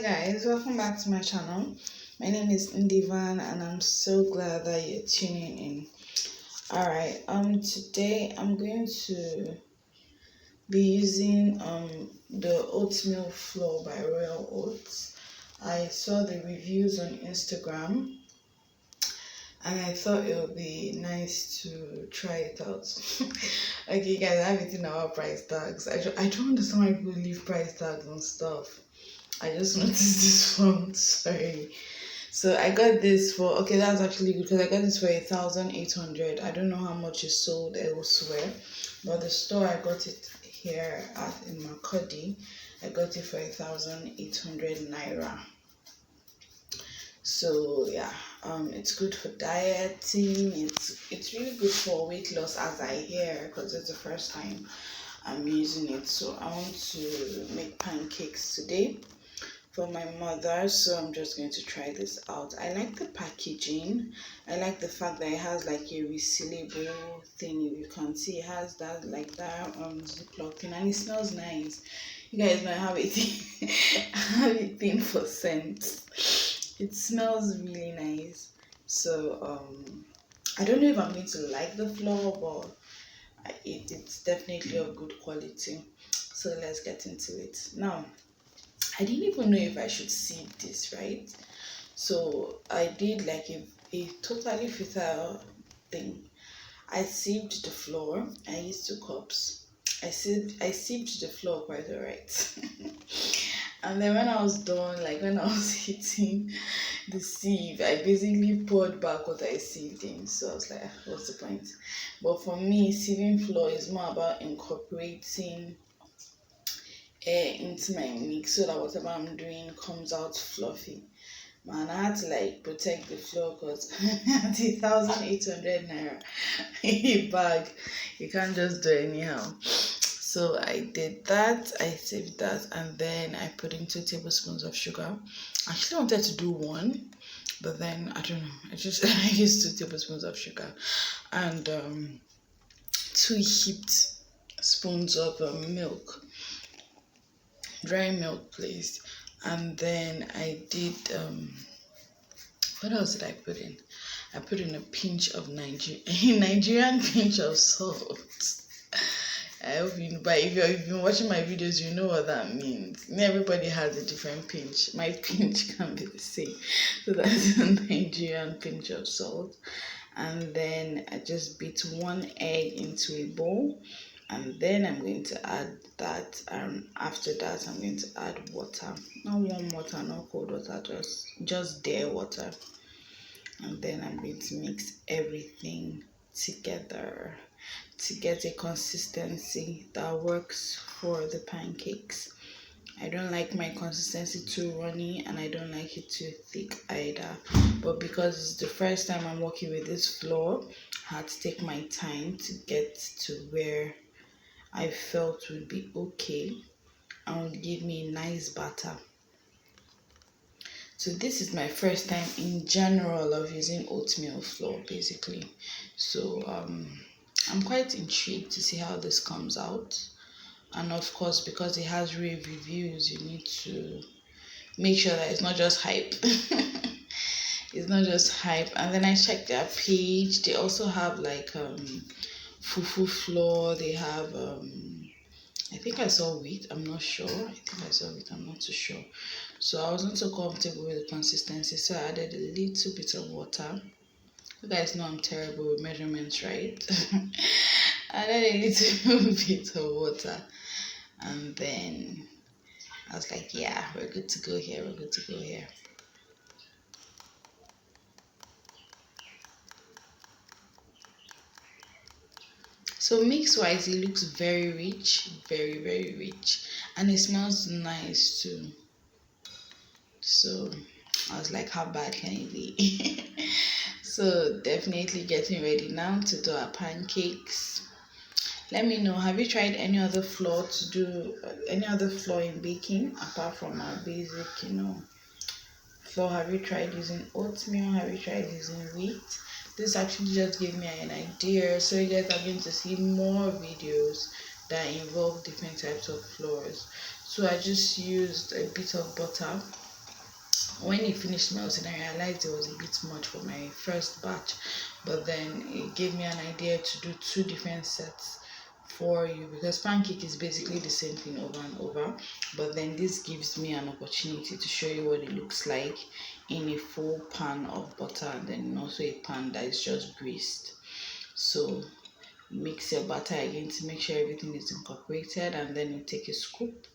Guys, welcome back to my channel. My name is MDEVAAN and I'm so glad that you're tuning in. Alright, today I'm going to be using the oatmeal flour by Royal Oats. I saw the reviews on Instagram and I thought it would be nice to try it out. Okay guys, I have a thing about price tags. I don't understand why people leave price tags on stuff. I just noticed this one, sorry. So I got this for, okay, that's actually good because I got this for 1,800. I don't know how much is sold elsewhere, but the store I got it here in Makodi, I got it for 1,800 naira. So yeah, it's good for dieting. It's really good for weight loss, as I hear, because it's the first time I'm using it. So I want to make pancakes today for my mother, so I'm just going to try this out. I like the packaging. I like the fact that it has like a resealable thing. If you can see, it has that like that ziploc thing, and it smells nice. You guys know I have a thing, I have a thing for scents. It smells really nice. So I don't know if I'm going to like the flour, but it's definitely of good quality. So let's get into it now. I didn't even know if I should sieve this, right? So I did like a totally futile thing. I sieved the flour. I used 2 cups. I sieved the flour quite alright. And then when I was done, like when I was hitting the sieve, I basically poured back what I sieved in. So I was like, what's the point? But for me, sieving flour is more about incorporating air into my mix so that whatever I'm doing comes out fluffy. Man, I had to like protect the flour because at 1,800 naira a bag, you can't just do anyhow. So I did that, I saved that, and then I put in 2 tablespoons of sugar. I actually wanted to do 1, but then I don't know, I used 2 tablespoons of sugar and 2 heaped spoons of milk, dry milk, please. And then I did what else did I put in? I put in a pinch of Nigerian pinch of salt. I hope you know, but if you've been watching my videos, you know what that means. Everybody has a different pinch. My pinch can be the same. So that's a Nigerian pinch of salt. And then I just beat 1 egg into a bowl. And then I'm going to add that, and after that I'm going to add water. Not warm water, not cold water, just their water. And then I'm going to mix everything together to get a consistency that works for the pancakes. I don't like my consistency too runny and I don't like it too thick either. But because it's the first time I'm working with this flour, I had to take my time to get to where I felt would be okay and would give me a nice batter. So this is my first time in general of using oatmeal flour basically. So I'm quite intrigued to see how this comes out. And of course, because it has rave reviews, you need to make sure that it's not just hype. It's not just hype. And then I checked their page. They also have like fufu flour. They have I think I saw wheat. I'm not sure. I think I saw wheat. I'm not too sure. So I wasn't so comfortable with the consistency, so I added a little bit of water. You guys know I'm terrible with measurements, right? I added a little bit of water, and then I was like, yeah, we're good to go here. We're good to go here. So mix wise, it looks very rich, very rich, and it smells nice too. So I was like, how bad can it be? So definitely getting ready now to do our pancakes. Let me know, have you tried any other flour to do any other flour in baking apart from our basic, flour? Have you tried using oatmeal? Have you tried using wheat? This actually just gave me an idea, so you guys are going to see more videos that involve different types of flours. So I just used a bit of butter when it finished melting, I realized it was a bit much for my first batch, but then it gave me an idea to do two different sets for you, because pancake is basically the same thing over and over, but then this gives me an opportunity to show you what it looks like in a full pan of butter, and then also a pan that is just greased. So mix your butter again to make sure everything is incorporated, and then you take a scoop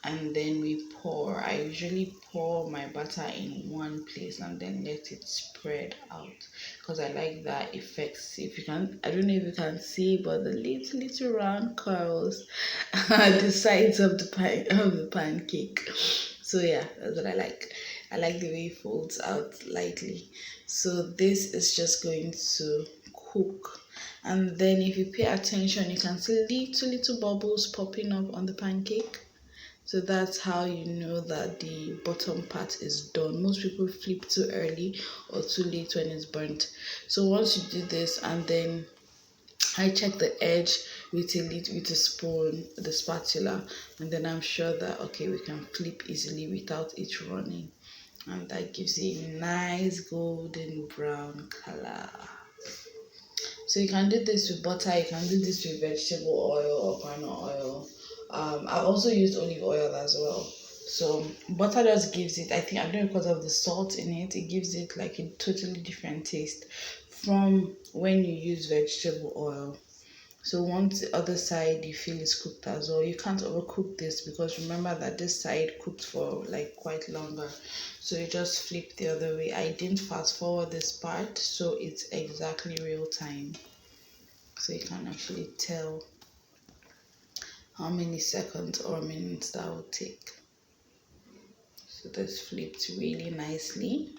and then we pour. I usually pour my butter in one place and then let it spread out, because I like that effect. If you can, I don't know if you can see, but the little round curls at the sides of the pancake. So yeah, that's what I like. I like the way it folds out lightly. So this is just going to cook, and then if you pay attention, you can see little bubbles popping up on the pancake. So that's how you know that the bottom part is done. Most people flip too early or too late when it's burnt. So once you do this, and then I check the edge with a spoon, the spatula, and then I'm sure that okay, we can flip easily without it running, and that gives it a nice golden brown color. So you can do this with butter, you can do this with vegetable oil or palm oil. I've also used olive oil as well. So butter just gives it, I think, I don't know, because of the salt in it, it gives it like a totally different taste from when you use vegetable oil. So once the other side you feel is cooked as well, you can't overcook this, because remember that this side cooked for like quite longer. So you just flip the other way. I didn't fast forward this part, so it's exactly real time. So you can actually tell how many seconds or minutes that will take. So this flipped really nicely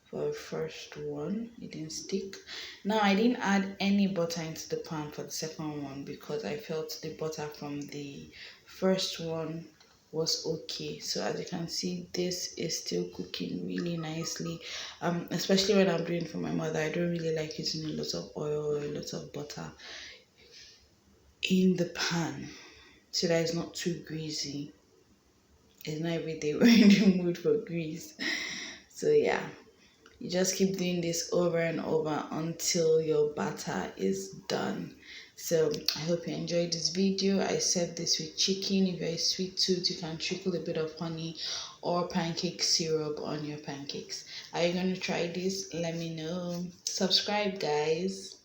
for the first one. It didn't stick. Now I didn't add any butter into the pan for the second one, because I felt the butter from the first one was okay. So as you can see, this is still cooking really nicely, especially when I'm doing for my mother. I don't really like using a lot of oil or a lot of butter in the pan, so that it's not too greasy. It's not every day we're in the mood for grease. So yeah, you just keep doing this over and over until your batter is done. So I hope you enjoyed this video. I served this with chicken. If you're a sweet tooth, you can trickle a bit of honey or pancake syrup on your pancakes. Are you going to try this? Let me know. Subscribe, guys.